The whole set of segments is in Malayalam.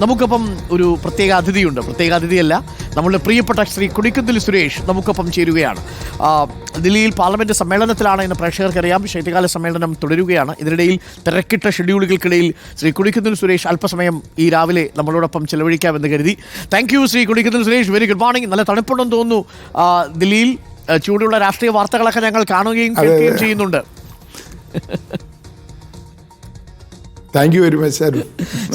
നമുക്കൊപ്പം ഒരു പ്രത്യേക അതിഥിയുണ്ട്. പ്രത്യേക അതിഥിയല്ല, നമ്മളുടെ പ്രിയപ്പെട്ട ശ്രീ കൊടിക്കുന്നിൽ സുരേഷ് നമുക്കൊപ്പം ചേരുകയാണ്. ദില്ലിയിൽ പാർലമെന്റ് സമ്മേളനത്തിലാണ് എന്ന് പ്രേക്ഷകർക്കറിയാം. ശൈത്യകാല സമ്മേളനം തുടരുകയാണ്. ഇതിനിടയിൽ തിരക്കിട്ട ഷെഡ്യൂളുകൾക്കിടയിൽ ശ്രീ കൊടിക്കുന്നിൽ സുരേഷ് അല്പസമയം ഈ രാവിലെ നമ്മളോടൊപ്പം ചെലവഴിക്കാമെന്ന് കരുതി. Thank you Shri Kodikunnil Suresh. Very good morning. നല്ല തണുപ്പുണ്ടെന്ന് തോന്നുന്നു. ദില്ലിയിൽ ചൂടുള്ള രാഷ്ട്രീയ വാർത്തകളൊക്കെ ഞങ്ങൾ കാണുകയും കേൾക്കുകയും ചെയ്യുന്നുണ്ട്. Thank you very much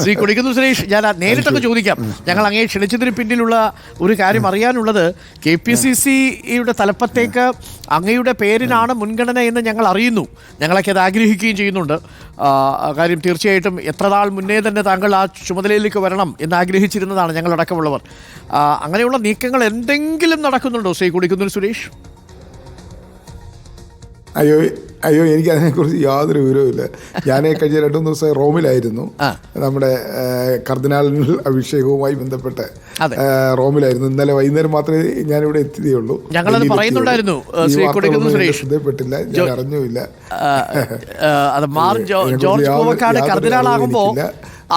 Shri Kodikunnil Suresh, ഞാൻ നേരിട്ടൊക്കെ ചോദിക്കാം. ഞങ്ങൾ അങ്ങേ ക്ഷണിച്ചതിന് പിന്നിലുള്ള ഒരു കാര്യം അറിയാനുള്ളത്, KPCCയുടെ തലപ്പത്തേക്ക് അങ്ങയുടെ പേരിനാണ് മുൻഗണന എന്ന് ഞങ്ങൾ അറിയുന്നു. ഞങ്ങളൊക്കെ അത് ആഗ്രഹിക്കുകയും ചെയ്യുന്നുണ്ട്. കാര്യം തീർച്ചയായിട്ടും എത്ര നാൾ മുന്നേ തന്നെ താങ്കൾ ആ ചുമതലയിലേക്ക് വരണം എന്ന് ആഗ്രഹിച്ചിരുന്നതാണ് ഞങ്ങളടക്കമുള്ളവർ. അങ്ങനെയുള്ള നീക്കങ്ങൾ എന്തെങ്കിലും നടക്കുന്നുണ്ടോ ശ്രീ കൊടിക്കുന്നിൽ സുരേഷ്? അയ്യോ എനിക്ക് അതിനെക്കുറിച്ച് യാതൊരു വിവരവുമില്ല. ഞാൻ കഴിഞ്ഞ 2-3 ദിവസം റോമിലായിരുന്നു. നമ്മുടെ കർദിനാൾ അഭിഷേകവുമായി ബന്ധപ്പെട്ട് റോമിലായിരുന്നു. ഇന്നലെ വൈകുന്നേരം മാത്രമേ ഞാനിവിടെ എത്തിയതേയുള്ളൂ. ശ്രദ്ധപ്പെട്ടില്ല, ഞാൻ അറിഞ്ഞുമില്ല.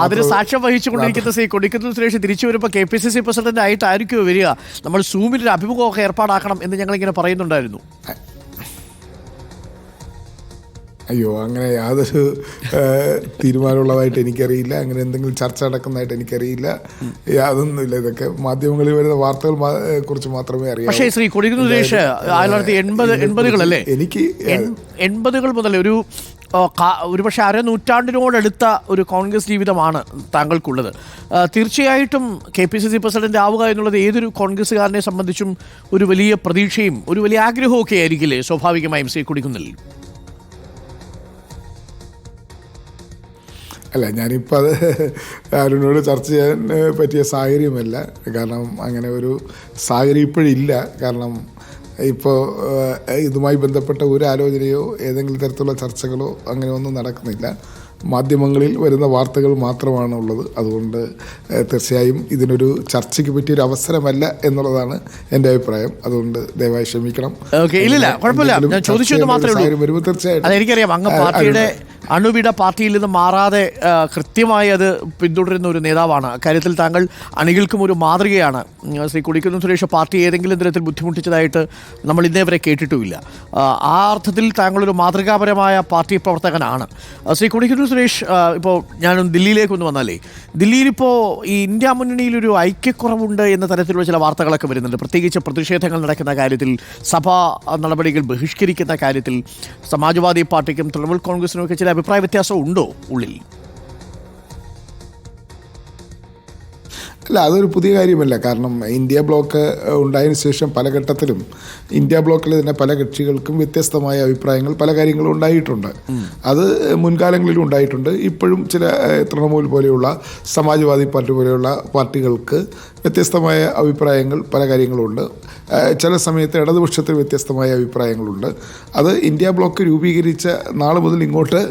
അതിന് സാക്ഷ്യം വഹിച്ചുകൊണ്ടിരിക്കുന്ന ശ്രീ കൊടിക്കുന്നിൽ സുരേഷ് തിരിച്ചു വരുമ്പോൾ KPCC പ്രസിഡന്റ് ആയിട്ടായിരിക്കുമോ വരിക? നമ്മൾ സൂമിൽ ഒരു അഭിമുഖമൊക്കെ ഏർപ്പാടാക്കണം എന്ന് ഞങ്ങളിങ്ങനെ പറയുന്നുണ്ടായിരുന്നു. അയ്യോ, അങ്ങനെ യാതൊരു തീരുമാനമുള്ളതായിട്ട് എനിക്കറിയില്ല. അങ്ങനെ എന്തെങ്കിലും ചർച്ച നടക്കുന്നതായിട്ട് എനിക്കറിയില്ല. യാതൊന്നുമില്ല. ഇതൊക്കെ മാധ്യമങ്ങളിൽ വരുന്ന വാർത്തകൾ കുറിച്ച് മാത്രമേ അറിയാവൂ. പക്ഷേ ശ്രീ കൊടിക്കുന്നിൽ സുരേഷ് 1980-കളല്ലേ, എനിക്ക് 80-കൾ മുതൽ ഒരുപക്ഷെ അരനൂറ്റാണ്ടിനോടടുത്ത ഒരു കോൺഗ്രസ് ജീവിതമാണ് താങ്കൾക്കുള്ളത്. തീർച്ചയായിട്ടും KPCC പ്രസിഡന്റ് ആവുക എന്നുള്ളത് ഏതൊരു കോൺഗ്രസ്സുകാരനെ സംബന്ധിച്ചും ഒരു വലിയ പ്രതീക്ഷയും ഒരു വലിയ ആഗ്രഹമൊക്കെ ആയിരിക്കില്ലേ സ്വാഭാവികമായും ശ്രീ കൊടിക്കുന്നിൽ? അല്ല, ഞാനിപ്പോൾ അത് ആരോട് ചർച്ച ചെയ്യാൻ പറ്റിയ സാഹചര്യമല്ല. കാരണം അങ്ങനെ ഒരു സാഹചര്യം ഇപ്പോഴില്ല. കാരണം ഇപ്പോൾ ഇതുമായി ബന്ധപ്പെട്ട ഒരു ആലോചനയോ ഏതെങ്കിലും തരത്തിലുള്ള ചർച്ചകളോ അങ്ങനെ ഒന്നും നടക്കുന്നില്ല. മാധ്യമങ്ങളിൽ വരുന്ന വാർത്തകൾ മാത്രമാണ് ഉള്ളത്. അതുകൊണ്ട് തീർച്ചയായും ഇതിനൊരു ചർച്ചയ്ക്ക് പറ്റിയൊരു അവസരമല്ല എന്നുള്ളതാണ് എൻ്റെ അഭിപ്രായം. അതുകൊണ്ട് ദയവായി ക്ഷമിക്കണം. ഇല്ല, കുഴപ്പമില്ല. ഞാൻ ചോദിച്ചത് മാത്രമേ ഉള്ളൂ. തീർച്ചയായിട്ടും എനിക്കറിയാം അങ്ങ് പാർട്ടിയുടെ അണുവിട പാർട്ടിയിൽ നിന്ന് മാറാതെ കൃത്യമായി അത് പിന്തുടരുന്ന ഒരു നേതാവാണ്. അക്കാര്യത്തിൽ താങ്കൾ അണികൾക്കും ഒരു മാതൃകയാണ്. ശ്രീ കൊടിക്കുന്നിൽ സുരേഷ് പാർട്ടി ഏതെങ്കിലും തരത്തിൽ ബുദ്ധിമുട്ടിച്ചതായിട്ട് നമ്മൾ ഇന്നേ വരെ കേട്ടിട്ടുമില്ല. ആ അർത്ഥത്തിൽ താങ്കളൊരു മാതൃകാപരമായ പാർട്ടി പ്രവർത്തകനാണ്. ശ്രീ കൊടിക്കുന്നിൽ സുരേഷ്, ഇപ്പോൾ ഞാൻ ദില്ലിയിലേക്കൊന്ന് വന്നാലേ, ദില്ലിയിലിപ്പോൾ ഈ ഇന്ത്യ മുന്നണിയിലൊരു ഐക്യക്കുറവുണ്ട് എന്ന തരത്തിലുള്ള ചില വാർത്തകളൊക്കെ വരുന്നുണ്ട്. പ്രത്യേകിച്ച് പ്രതിഷേധങ്ങൾ നടക്കുന്ന കാര്യത്തിൽ, സഭാ നടപടികൾ ബഹിഷ്കരിക്കുന്ന കാര്യത്തിൽ സമാജ്വാദി പാർട്ടിക്കും തൃണമൂൽ കോൺഗ്രസിനും ഒക്കെ ചില അഭിപ്രായ വ്യത്യാസം ഉണ്ടോ ഉള്ളിൽ? അല്ല, അതൊരു പുതിയ കാര്യമല്ല. കാരണം ഇന്ത്യ ബ്ലോക്ക് ഉണ്ടായതിനു ശേഷം പല ഘട്ടത്തിലും ഇന്ത്യ ബ്ലോക്കിൽ തന്നെ പല കക്ഷികൾക്കും വ്യത്യസ്തമായ അഭിപ്രായങ്ങൾ പല കാര്യങ്ങളും ഉണ്ടായിട്ടുണ്ട്. അത് മുൻകാലങ്ങളിലും ഉണ്ടായിട്ടുണ്ട്. ഇപ്പോഴും ചില തൃണമൂൽ പോലെയുള്ള സമാജ്വാദി പാർട്ടി പോലെയുള്ള പാർട്ടികൾക്ക് വ്യത്യസ്തമായ അഭിപ്രായങ്ങൾ പല കാര്യങ്ങളുണ്ട്. ചില സമയത്ത് ഇടതുപക്ഷത്തിൽ വ്യത്യസ്തമായ അഭിപ്രായങ്ങളുണ്ട്. അത് ഇന്ത്യ ബ്ലോക്ക് രൂപീകരിച്ച നാൾ മുതൽ ഇങ്ങോട്ട്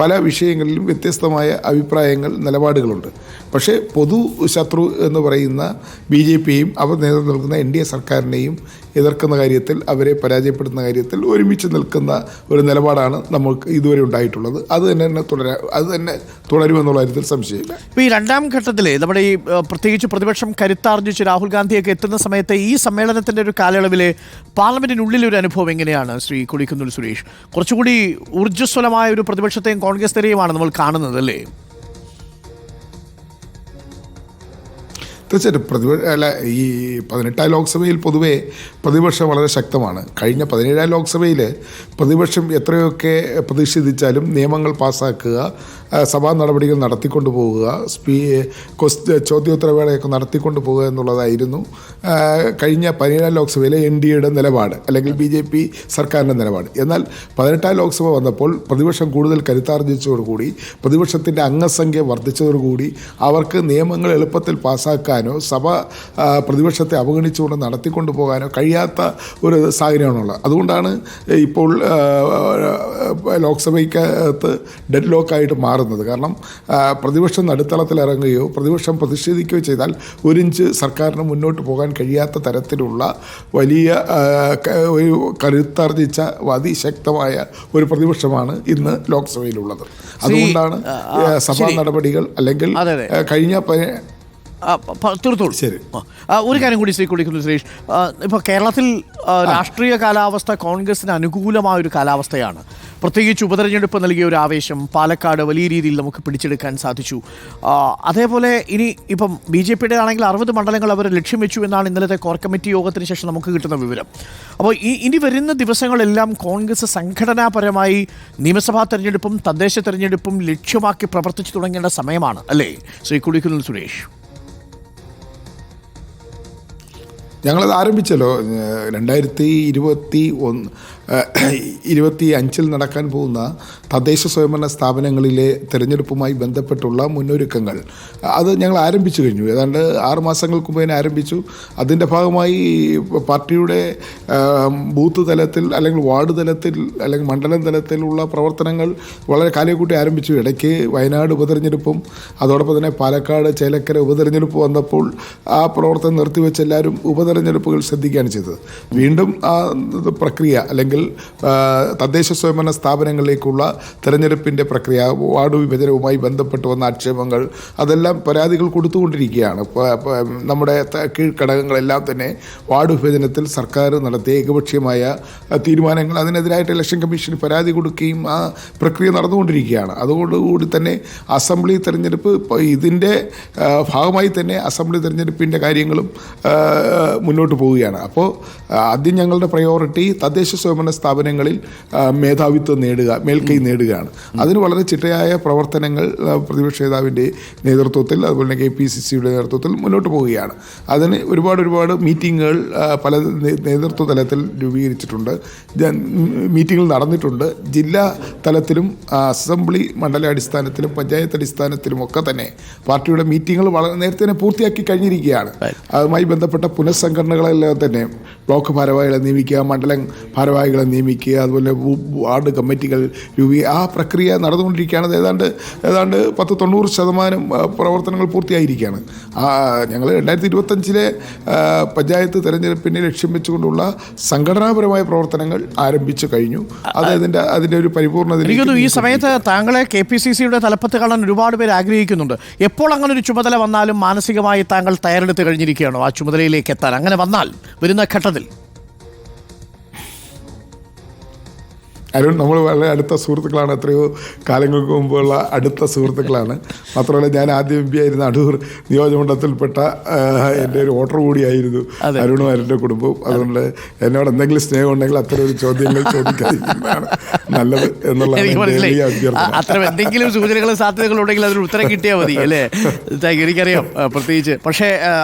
പല വിഷയങ്ങളിലും വ്യത്യസ്തമായ അഭിപ്രായങ്ങൾ, നിലപാടുകളുണ്ട്. പക്ഷേ പൊതു ശത്രു എന്ന് പറയുന്ന BJPയും അവർ നേതൃത്വം നൽകുന്ന NDA സർക്കാരിനെയും എതിർക്കുന്ന കാര്യത്തിൽ, അവരെ പരാജയപ്പെടുത്തുന്ന കാര്യത്തിൽ ഒരുമിച്ച് നിൽക്കുന്ന ഒരു നിലപാടാണ് നമുക്ക് ഇതുവരെ ഉണ്ടായിട്ടുള്ളത്. അത് തന്നെ തുടരുമെന്നുള്ള കാര്യത്തിൽ സംശയമില്ല. ഇപ്പോൾ ഈ രണ്ടാം ഘട്ടത്തിൽ നമ്മുടെ ഈ പ്രത്യേകിച്ച് പ്രതിപക്ഷം കരുത്താർജിച്ച് രാഹുൽ ഗാന്ധിയൊക്കെ എത്തുന്ന സമയത്ത് ഈ സമ്മേളനത്തിൻ്റെ ഒരു കാലയളവിൽ പാർലമെൻറ്റിനുള്ളിലൊരു അനുഭവം എങ്ങനെയാണ് ശ്രീ കൊടിക്കുന്നിൽ സുരേഷ്? കുറച്ചുകൂടി ഊർജ്ജസ്വലമായ ഒരു പ്രതിപക്ഷത്തെയും കോൺഗ്രസിനെയുമാണ് നമ്മൾ കാണുന്നത് അല്ലേ? തീർച്ചയായിട്ടും ഈ 18ാം ലോക്സഭയിൽ പൊതുവേ പ്രതിപക്ഷം വളരെ ശക്തമാണ്. കഴിഞ്ഞ 17ാം ലോക്സഭയിൽ പ്രതിപക്ഷം എത്രയൊക്കെ പ്രതിഷേധിച്ചാലും നിയമങ്ങൾ പാസ്സാക്കുക, സഭാ നടപടികൾ നടത്തിക്കൊണ്ടു പോകുക, ചോദ്യോത്തരവേളയൊക്കെ നടത്തിക്കൊണ്ടു പോകുക എന്നുള്ളതായിരുന്നു കഴിഞ്ഞ 17ാം ലോക്സഭയിലെ NDAയുടെ നിലപാട്, അല്ലെങ്കിൽ BJP സർക്കാരിൻ്റെ നിലപാട്. എന്നാൽ 18ാം ലോക്സഭ വന്നപ്പോൾ പ്രതിപക്ഷം കൂടുതൽ കരുത്താർജിച്ചതോടുകൂടി, പ്രതിപക്ഷത്തിൻ്റെ അംഗസംഖ്യ വർദ്ധിച്ചതോടുകൂടി അവർക്ക് നിയമങ്ങൾ എളുപ്പത്തിൽ പാസ്സാക്കാൻ സഭ പ്രതിപക്ഷത്തെ അവഗണിച്ചുകൊണ്ട് നടത്തിക്കൊണ്ടു പോകാനോ കഴിയാത്ത ഒരു സാഹചര്യമാണുള്ളത്. അതുകൊണ്ടാണ് ഇപ്പോൾ ലോക്സഭയ്ക്കകത്ത് ഡെഡ് ലോക്കായിട്ട് മാറുന്നത്. കാരണം പ്രതിപക്ഷം നടുത്തളത്തിൽ ഇറങ്ങുകയോ പ്രതിപക്ഷം പ്രതിഷേധിക്കുകയോ ചെയ്താൽ ഒരിഞ്ച് സർക്കാരിന് മുന്നോട്ട് പോകാൻ കഴിയാത്ത തരത്തിലുള്ള വലിയ ഒരു കരുത്താർജിച്ച അതിശക്തമായ ഒരു പ്രതിപക്ഷമാണ് ഇന്ന് ലോക്സഭയിലുള്ളത്. അതുകൊണ്ടാണ് സഭാ നടപടികൾ അല്ലെങ്കിൽ കഴിഞ്ഞ തീർത്തോളൂ. ശരി. ഒരു കാര്യം കൂടി ശ്രീ കൊടിക്കുന്നിൽ സുരേഷ്, ഇപ്പോൾ കേരളത്തിൽ രാഷ്ട്രീയ കാലാവസ്ഥ കോൺഗ്രസിന് അനുകൂലമായ ഒരു കാലാവസ്ഥയാണ്. പ്രത്യേകിച്ച് ഉപതെരഞ്ഞെടുപ്പ് നൽകിയ ഒരു ആവേശം പാലക്കാട് വലിയ രീതിയിൽ നമുക്ക് പിടിച്ചെടുക്കാൻ സാധിച്ചു. അതേപോലെ ഇനി ഇപ്പം BJPയുടെ ആണെങ്കിൽ 60 മണ്ഡലങ്ങൾ അവർ ലക്ഷ്യം വെച്ചു എന്നാണ് ഇന്നലത്തെ കോർ കമ്മിറ്റി യോഗത്തിന് ശേഷം നമുക്ക് കിട്ടുന്ന വിവരം. അപ്പോൾ ഇനി വരുന്ന ദിവസങ്ങളെല്ലാം കോൺഗ്രസ് സംഘടനാപരമായി നിയമസഭാ തെരഞ്ഞെടുപ്പും തദ്ദേശ തെരഞ്ഞെടുപ്പും ലക്ഷ്യമാക്കി പ്രവർത്തിച്ചു തുടങ്ങേണ്ട സമയമാണ് അല്ലേ ശ്രീ കൊടിക്കുന്നിൽ സുരേഷ്? ഞങ്ങളത് ആരംഭിച്ചല്ലോ 2025 നടക്കാൻ പോകുന്ന തദ്ദേശ സ്വയംഭരണ സ്ഥാപനങ്ങളിലെ തെരഞ്ഞെടുപ്പുമായി ബന്ധപ്പെട്ടുള്ള മുന്നൊരുക്കങ്ങൾ അത് ഞങ്ങൾ ആരംഭിച്ചു കഴിഞ്ഞു. ഏതാണ്ട് 6 മാസങ്ങൾക്ക് മുമ്പ് തന്നെ ആരംഭിച്ചു. അതിൻ്റെ ഭാഗമായി പാർട്ടിയുടെ ബൂത്ത് തലത്തിൽ അല്ലെങ്കിൽ വാർഡ് തലത്തിൽ അല്ലെങ്കിൽ മണ്ഡലം തലത്തിലുള്ള പ്രവർത്തനങ്ങൾ വളരെ കാലക്കൂട്ടി ആരംഭിച്ചു. ഇടയ്ക്ക് വയനാട് ഉപതെരഞ്ഞെടുപ്പും അതോടൊപ്പം തന്നെ പാലക്കാട് ചേലക്കര ഉപതെരഞ്ഞെടുപ്പ് വന്നപ്പോൾ ആ പ്രവർത്തനം നിർത്തിവെച്ച് എല്ലാവരും ഉപതെരഞ്ഞെടുപ്പുകൾ ശ്രദ്ധിക്കുകയാണ് ചെയ്തത്. വീണ്ടും ആ പ്രക്രിയ അല്ലെങ്കിൽ തദ്ദേശ സ്വയംഭരണ സ്ഥാപനങ്ങളിലേക്കുള്ള തെരഞ്ഞെടുപ്പിൻ്റെ പ്രക്രിയ, വാർഡ് വിഭജനവുമായി ബന്ധപ്പെട്ട് വന്ന ആക്ഷേപങ്ങൾ, അതെല്ലാം പരാതികൾ കൊടുത്തുകൊണ്ടിരിക്കുകയാണ്. നമ്മുടെ കീഴ്ഘടകങ്ങളെല്ലാം തന്നെ വാർഡ് വിഭജനത്തിൽ സർക്കാർ നടത്തിയ ഏകപക്ഷീയമായ തീരുമാനങ്ങൾ, അതിനെതിരായിട്ട് ഇലക്ഷൻ കമ്മീഷന് പരാതി കൊടുക്കുകയും ആ പ്രക്രിയ നടന്നുകൊണ്ടിരിക്കുകയാണ്. അതുകൊണ്ടുകൂടി തന്നെ അസംബ്ലി തെരഞ്ഞെടുപ്പ് ഇതിൻ്റെ ഭാഗമായി തന്നെ അസംബ്ലി തെരഞ്ഞെടുപ്പിൻ്റെ കാര്യങ്ങളും മുന്നോട്ട് പോവുകയാണ്. അപ്പോൾ ആദ്യം ഞങ്ങളുടെ പ്രയോറിറ്റി തദ്ദേശ സ്വയംഭരണ സ്ഥാപനങ്ങളിൽ മേധാവിത്വം നേടുക, മേൽക്കൈ നേടുകയാണ്. അതിന് വളരെ ചിട്ടയായ പ്രവർത്തനങ്ങൾ പ്രതിപക്ഷ നേതാവിൻ്റെ നേതൃത്വത്തിൽ അതുപോലെ KPCCയുടെ നേതൃത്വത്തിൽ മുന്നോട്ട് പോവുകയാണ്. അതിന് ഒരുപാട് മീറ്റിങ്ങുകൾ പല നേതൃത്വ തലത്തിൽ രൂപീകരിച്ചിട്ടുണ്ട്, മീറ്റിങ്ങുകൾ നടന്നിട്ടുണ്ട്. ജില്ലാ തലത്തിലും അസംബ്ലി മണ്ഡലാടിസ്ഥാനത്തിലും പഞ്ചായത്ത് അടിസ്ഥാനത്തിലുമൊക്കെ തന്നെ പാർട്ടിയുടെ മീറ്റിങ്ങുകൾ വളരെ നേരത്തെ തന്നെ പൂർത്തിയാക്കി കഴിഞ്ഞിരിക്കുകയാണ്. അതുമായി ബന്ധപ്പെട്ട പുനഃസംഘടനകളെല്ലാം തന്നെ ബ്ലോക്ക് ഭാരവാഹികളെ നിയമിക്കുക, മണ്ഡലം ഭാരവാഹികളെ നിയമിക്കുക, അതുപോലെ വാർഡ് കമ്മിറ്റികൾ ആ പ്രക്രിയ നടന്നുകൊണ്ടിരിക്കുകയാണ്. ഏതാണ്ട് 90% പ്രവർത്തനങ്ങൾ പൂർത്തിയായിരിക്കുകയാണ്. ഞങ്ങൾ 2025 പഞ്ചായത്ത് തെരഞ്ഞെടുപ്പിനെ ലക്ഷ്യം വെച്ചുകൊണ്ടുള്ള സംഘടനാപരമായ പ്രവർത്തനങ്ങൾ ആരംഭിച്ചു കഴിഞ്ഞു. അത് അതിൻ്റെ ഒരു പരിപൂർണ്ണത. ഈ സമയത്ത് താങ്കളെ KPCCയുടെ തലപ്പത്ത് കാണാൻ ഒരുപാട് പേര് ആഗ്രഹിക്കുന്നുണ്ട്. എപ്പോൾ അങ്ങനെ ഒരു ചുമതല വന്നാലും മാനസികമായി താങ്കൾ തയ്യാറെടുത്ത് കഴിഞ്ഞിരിക്കുകയാണോ ആ ചുമതലയിലേക്ക് എത്താൻ? അങ്ങനെ വന്നാൽ വരുന്ന ഘട്ടത്തിൽ അരുൺ, നമ്മൾ വളരെ അടുത്ത സുഹൃത്തുക്കളാണ്. എത്രയോ കാലങ്ങൾക്ക് മുമ്പുള്ള അടുത്ത സുഹൃത്തുക്കളാണ്. മാത്രമല്ല ഞാൻ ആദ്യം MP ആയിരുന്ന അടൂർ നിയോജകമണ്ഡലത്തിൽപ്പെട്ട എൻ്റെ ഒരു വോട്ടർ കൂടിയായിരുന്നു അരുണും അരുണിൻ്റെ കുടുംബവും. അതുകൊണ്ട് എന്നോട് എന്തെങ്കിലും സ്നേഹം ഉണ്ടെങ്കിൽ അത്തരം ഒരു ചോദ്യങ്ങൾ ചോദിക്കാതിരിക്കുന്നതാണ് നല്ലത് എന്നുള്ളതാണ് അഭ്യർത്ഥന. അത്തരം എന്തെങ്കിലും സൂചനകളും സാധ്യതകളും ഉണ്ടെങ്കിൽ അതിന് ഉത്തരം കിട്ടിയാൽ മതി അല്ലേ? എനിക്കറിയാം പ്രത്യേകിച്ച്. പക്ഷേ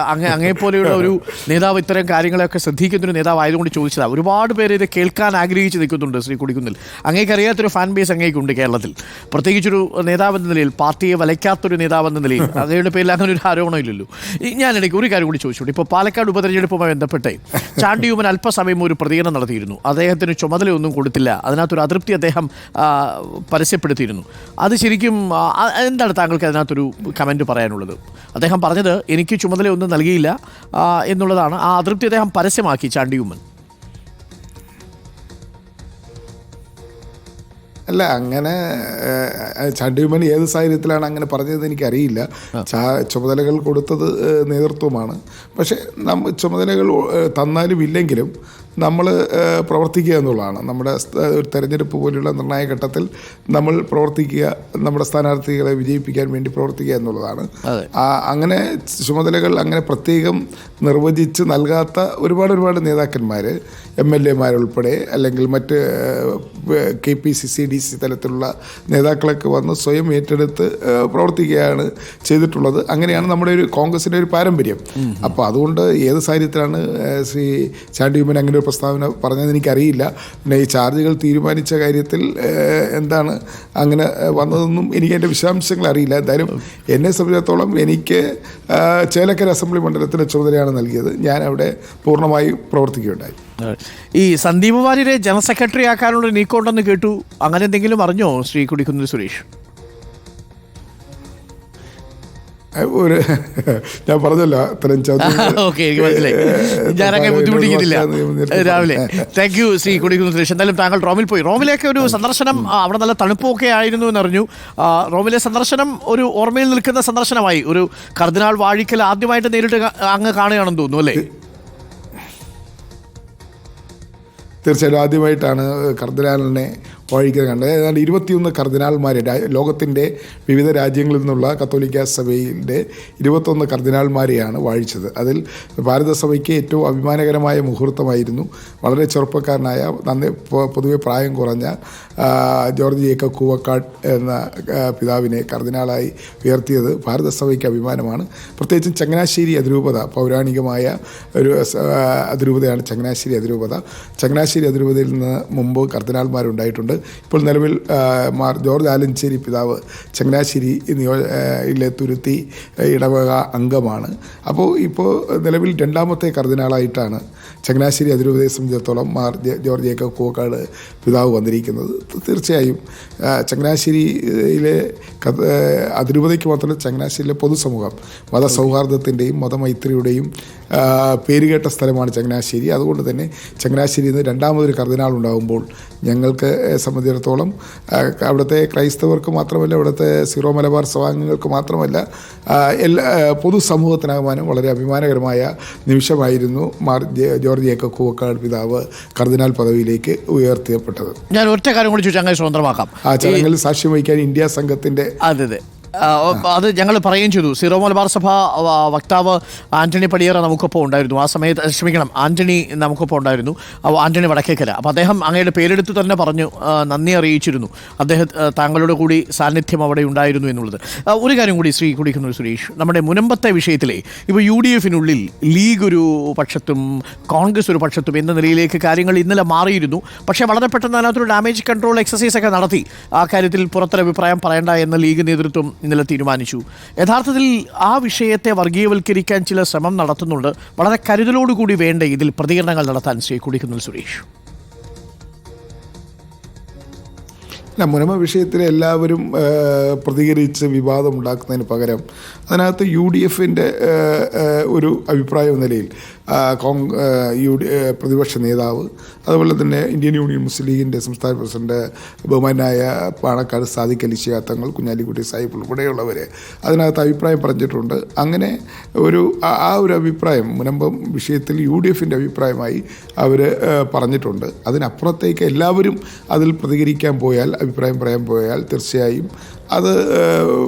അങ്ങേപ്പോലെയുള്ള ഒരു നേതാവ് ഇത്തരം കാര്യങ്ങളെയൊക്കെ ശ്രദ്ധിക്കുന്നൊരു നേതാവ് ആയതുകൊണ്ട് ചോദിച്ചതാണ്. ഒരുപാട് പേര് ഇത് കേൾക്കാൻ ആഗ്രഹിച്ച് നിൽക്കുന്നുണ്ട് ശ്രീ കൊടിക്കുന്നിൽ. അങ്ങേക്കറിയാത്തൊരു ഫാൻ ബേസ് അങ്ങേക്കുണ്ട് കേരളത്തിൽ, പ്രത്യേകിച്ചൊരു നേതാവെന്ന നിലയിൽ, പാർട്ടിയെ വലയ്ക്കാത്തൊരു നേതാവെന്ന നിലയിൽ. അങ്ങയുടെ പേരിൽ അങ്ങനെ ഒരു ആരോപണമില്ലല്ലോ. ഞാനിടയ്ക്ക് ഒരു കാര്യം കൂടി ചോദിച്ചോളൂ. ഇപ്പോൾ പാലക്കാട് ഉപതെരഞ്ഞെടുപ്പുമായി ബന്ധപ്പെട്ട് ചാണ്ടി ഉമ്മൻ അല്പസമയം ഒരു പ്രതികരണം നടത്തിയിരുന്നു. അദ്ദേഹത്തിന് ചുമതലയൊന്നും കൊടുത്തില്ല, അതിനകത്തൊരു അതൃപ്തി അദ്ദേഹം പരസ്യപ്പെടുത്തിയിരുന്നു. അത് ശരിക്കും എന്താണ് താങ്കൾക്ക് അതിനകത്തൊരു കമൻറ്റ് പറയാനുള്ളത്? അദ്ദേഹം പറഞ്ഞത് എനിക്ക് ചുമതലയൊന്നും നൽകിയില്ല എന്നുള്ളതാണ്. ആ അതൃപ്തി അദ്ദേഹം പരസ്യമാക്കി ചാണ്ടി ഉമ്മൻ. അല്ല, അങ്ങനെ ചാണ്ടി ഉമ്മൻ ഏത് സാഹചര്യത്തിലാണ് അങ്ങനെ പറഞ്ഞതെന്ന് എനിക്കറിയില്ല. ചുമതലകൾ കൊടുത്തത് നേതൃത്വമാണ്. പക്ഷേ ചുമതലകൾ തന്നാലും ഇല്ലെങ്കിലും നമ്മൾ പ്രവർത്തിക്കുക എന്നുള്ളതാണ്. നമ്മുടെ ഒരു തെരഞ്ഞെടുപ്പ് പോലുള്ള നിർണായക ഘട്ടത്തിൽ നമ്മൾ പ്രവർത്തിക്കുക, നമ്മുടെ സ്ഥാനാർത്ഥികളെ വിജയിപ്പിക്കാൻ വേണ്ടി പ്രവർത്തിക്കുക എന്നുള്ളതാണ്. അങ്ങനെ ചുമതലകൾ അങ്ങനെ പ്രത്യേകം നിർവചിച്ച് നൽകാത്ത ഒരുപാട് നേതാക്കന്മാർ, MLA-മാരുൾപ്പെടെ അല്ലെങ്കിൽ മറ്റ് KPCC DC തലത്തിലുള്ള നേതാക്കളൊക്കെ വന്ന് സ്വയം ഏറ്റെടുത്ത് പ്രവർത്തിക്കുകയാണ് ചെയ്തിട്ടുള്ളത്. അങ്ങനെയാണ് നമ്മുടെ ഒരു കോൺഗ്രസിൻ്റെ ഒരു പാരമ്പര്യം. അപ്പോൾ അതുകൊണ്ട് ഏത് സാഹചര്യത്തിലാണ് ശ്രീ ചാണ്ടി ഉമ്മൻ അങ്ങനെ ഒരു പ്രസ്താവന പറഞ്ഞതെന്ന് എനിക്കറിയില്ല. പിന്നെ ഈ ചാർജുകൾ തീരുമാനിച്ച കാര്യത്തിൽ എന്താണ് അങ്ങനെ വന്നതെന്നും എനിക്ക് അതിൻ്റെ വിശദാംശങ്ങൾ അറിയില്ല. എന്തായാലും എന്നെ സംബന്ധിച്ചിടത്തോളം എനിക്ക് ചേലക്കര അസംബ്ലി മണ്ഡലത്തിൻ്റെ ചുമതലയാണ് നൽകിയത്. ഞാൻ അവിടെ പൂർണ്ണമായും പ്രവർത്തിക്കുകയുണ്ടായി. ഈ സന്ദീപ് വാര്യരെ ജനറൽ സെക്രട്ടറി ആക്കാനുള്ള നീക്കമുണ്ടെന്ന് കേട്ടു. അങ്ങനെ എന്തെങ്കിലും അറിഞ്ഞോ ശ്രീ കൊടിക്കുന്നിൽ സുരേഷ്? ഒരു ഞാൻ പറഞ്ഞല്ലോ അത്തരം ഓക്കെ, എനിക്ക് മനസ്സിലായി. ഞാനങ്ങനെ ബുദ്ധിമുട്ടിക്കുന്നില്ല രാവിലെ. Thank you Shri Kodikunnil Suresh. എന്തായാലും താങ്കൾ റോമിൽ പോയി. റോമിലേക്ക് ഒരു സന്ദർശനം, അവിടെ നല്ല തണുപ്പൊക്കെ ആയിരുന്നു എന്നറിഞ്ഞു. റോമിലെ സന്ദർശനം ഒരു ഓർമ്മയിൽ നിൽക്കുന്ന സന്ദർശനമായി. ഒരു കർദിനാൾ വാഴിക്കൽ ആദ്യമായിട്ട് നേരിട്ട് അങ്ങ് കാണുകയാണെന്ന് തോന്നുന്നു അല്ലേ? തീർച്ചയായിട്ടും ആദ്യമായിട്ടാണ് കർദിനാളിനെ വാഴിക്കൽ കണ്ടത്. ഏതാണ്ട് 21 കർദിനാൾമാരെ ലോകത്തിൻ്റെ വിവിധ രാജ്യങ്ങളിൽ നിന്നുള്ള കത്തോലിക്ക സഭയിലെ 21 കർദിനാൾമാരെയാണ് വാഴിച്ചത്. അതിൽ ഭാരതസഭയ്ക്ക് ഏറ്റവും അഭിമാനകരമായ മുഹൂർത്തമായിരുന്നു. വളരെ ചെറുപ്പക്കാരനായ പൊതുവെ പ്രായം കുറഞ്ഞ ജോർജ് ജേക്കബ് കൂവക്കാട് എന്ന പിതാവിനെ കർദിനാളായി ഉയർത്തിയത് ഭാരതസഭയ്ക്ക് അഭിമാനമാണ്. പ്രത്യേകിച്ചും ചങ്ങനാശ്ശേരി അതിരൂപത, പൗരാണികമായ ഒരു അതിരൂപതയാണ് ചങ്ങനാശ്ശേരി അതിരൂപത. ചങ്ങനാശ്ശേരി അതിരൂപതയിൽ നിന്ന് മുമ്പ് കർദിനാൾമാരുണ്ടായിട്ടുണ്ട്. ഇപ്പോൾ നിലവിൽ മാർ ജോർജ് ആലഞ്ചേരി പിതാവ് ചങ്ങനാശ്ശേരി യിലെ തുരുത്തി ഇടവക അംഗമാണ്. ഇപ്പോൾ നിലവിൽ 2ാമത്തെ കർദിനാളായിട്ടാണ് ചങ്ങനാശ്ശേരി അതിരൂപതയെ സംബന്ധിച്ചിടത്തോളം മാർ ജോർജ് ജേക്കബ് കൂവക്കാട് പിതാവ് വന്നിരിക്കുന്നത്. തീർച്ചയായും ചങ്ങനാശ്ശേരിയിലെ അതിരൂപതയ്ക്ക് മാത്രമല്ല, ചങ്ങനാശ്ശേരിയിലെ പൊതുസമൂഹം മതസൗഹാർദ്ദത്തിൻ്റെയും മതമൈത്രിയുടെയും പേരുകേട്ട സ്ഥലമാണ് ചങ്ങനാശ്ശേരി. അതുകൊണ്ട് തന്നെ ചങ്ങനാശ്ശേരിയിൽ നിന്ന് 2ാമതൊരു കർദിനാൾ ഉണ്ടാകുമ്പോൾ ഞങ്ങൾക്ക് സംബന്ധിച്ചിടത്തോളം അവിടുത്തെ ക്രൈസ്തവർക്ക് മാത്രമല്ല, അവിടുത്തെ സീറോ മലബാർ സഭാംഗങ്ങൾക്ക് മാത്രമല്ല, എല്ലാ പൊതുസമൂഹത്തിനാകുവാനും വളരെ അഭിമാനകരമായ നിമിഷമായിരുന്നു മാർ ജോർജ് ജേക്കബ് കൂവക്കാട് പിതാവ് കർദിനാൾ പദവിയിലേക്ക് ഉയർത്തിയപ്പെട്ടത്. ഞാൻ ഒറ്റ കാര്യം കൂടി ചോദിച്ചാൽ അങ്ങനെ സ്വതന്ത്രമാക്കാം. ആ ചടങ്ങിൽ സാക്ഷ്യം വഹിക്കാൻ ഇന്ത്യ സംഘത്തിൻ്റെ അതെ അത് ഞങ്ങൾ പറയുകയും ചെയ്തു. സീറോ മലബാർ സഭ വക്താവ് ആന്റണി പടിയേറ നമുക്കൊപ്പം ഉണ്ടായിരുന്നു. ആ സമയത്ത് ആന്റണി നമുക്കൊപ്പം ഉണ്ടായിരുന്നു, ആന്റണി വടക്കേക്കര. അപ്പോൾ അദ്ദേഹം അങ്ങയുടെ പേരെടുത്ത് തന്നെ പറഞ്ഞു, നന്ദി അറിയിച്ചിരുന്നു. താങ്കളുടെ കൂടി സാന്നിധ്യം അവിടെ ഉണ്ടായിരുന്നു എന്നുള്ളത്. ഒരു കാര്യം കൂടി ശ്രീ കൊടിക്കുന്നിൽ സുരേഷ്, നമ്മുടെ മുനമ്പത്തെ വിഷയത്തിലെ ഇപ്പോൾ UDF-നുള്ളിൽ ലീഗ് ഒരു പക്ഷത്തും കോൺഗ്രസ് ഒരു പക്ഷത്തും എന്ന നിലയിലേക്ക് കാര്യങ്ങൾ ഇന്നലെ മാറിയിരുന്നു. പക്ഷേ വളരെ പെട്ടെന്ന് അതിനകത്തൊരു ഡാമേജ് കൺട്രോൾ എക്സസൈസ് ഒക്കെ നടത്തി. ആ കാര്യത്തിൽ പുറത്തൊരഭിപ്രായം പറയേണ്ട എന്ന ലീഗ് നേതൃത്വം ഇന്നലെ തീരുമാനിച്ചു. യഥാർത്ഥത്തിൽ ആ വിഷയത്തെ വർഗീയവൽക്കരിക്കാൻ ചില ശ്രമം നടത്തുന്നുണ്ട്. വളരെ കരുതലോടുകൂടി വേണ്ട ഇതിൽ പ്രതികരണങ്ങൾ നടത്താൻ ശ്രീ കൊടിക്കുന്നിൽ സുരേഷ്. മുനമ്പ വിഷയത്തിൽ എല്ലാവരും പ്രതികരിച്ച് വിവാദം ഉണ്ടാക്കുന്നതിന് പകരം അതിനകത്ത് UDF-ൻ്റെ ഒരു അഭിപ്രായം എന്ന നിലയിൽ പ്രതിപക്ഷ നേതാവ്, അതുപോലെ തന്നെ ഇന്ത്യൻ യൂണിയൻ മുസ്ലിം ലീഗിൻ്റെ സംസ്ഥാന പ്രസിഡന്റ് ബഹുമാനായ പാണക്കാട് സാദിഖ് അലി ശിഹാബ് തങ്ങൾ, കുഞ്ഞാലിക്കുട്ടി സാഹിബ് ഉൾപ്പെടെയുള്ളവർ അതിനകത്ത് അഭിപ്രായം പറഞ്ഞിട്ടുണ്ട്. അങ്ങനെ ആ ഒരു അഭിപ്രായം മുനമ്പം വിഷയത്തിൽ UDF-ൻ്റെ അഭിപ്രായമായി അവർ പറഞ്ഞിട്ടുണ്ട്. അതിനപ്പുറത്തേക്ക് എല്ലാവരും അതിൽ പ്രതികരിക്കാൻ പോയാൽ, അഭിപ്രായം പറയാൻ പോയാൽ തീർച്ചയായും അത്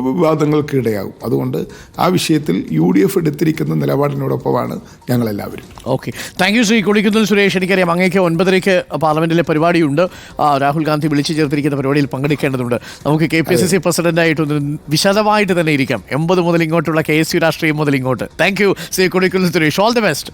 വിവാദങ്ങൾക്ക് ഇടയാകും. അതുകൊണ്ട് ആ വിഷയത്തിൽ UDF എടുത്തിരിക്കുന്ന നിലപാടിനോടൊപ്പമാണ് ഞങ്ങളെല്ലാവരും. Okay, thank you Shri Kodikunnil Suresh. എനിക്കറിയാം അങ്ങേക്ക് 9:30 പാർലമെൻറ്റിലെ പരിപാടിയുണ്ട്. രാഹുൽ ഗാന്ധി വിളിച്ചു ചേർത്തിരിക്കുന്ന പരിപാടിയിൽ പങ്കെടുക്കേണ്ടതുണ്ട്. നമുക്ക് KPCC പ്രസിഡന്റായിട്ടൊന്ന് വിശദമായിട്ട് തന്നെ ഇരിക്കാം. 80 മുതൽ ഇങ്ങോട്ടുള്ള KSU രാഷ്ട്രീയം മുതൽ ഇങ്ങോട്ട്. Thank you Shri Kodikunnil Suresh. All the best.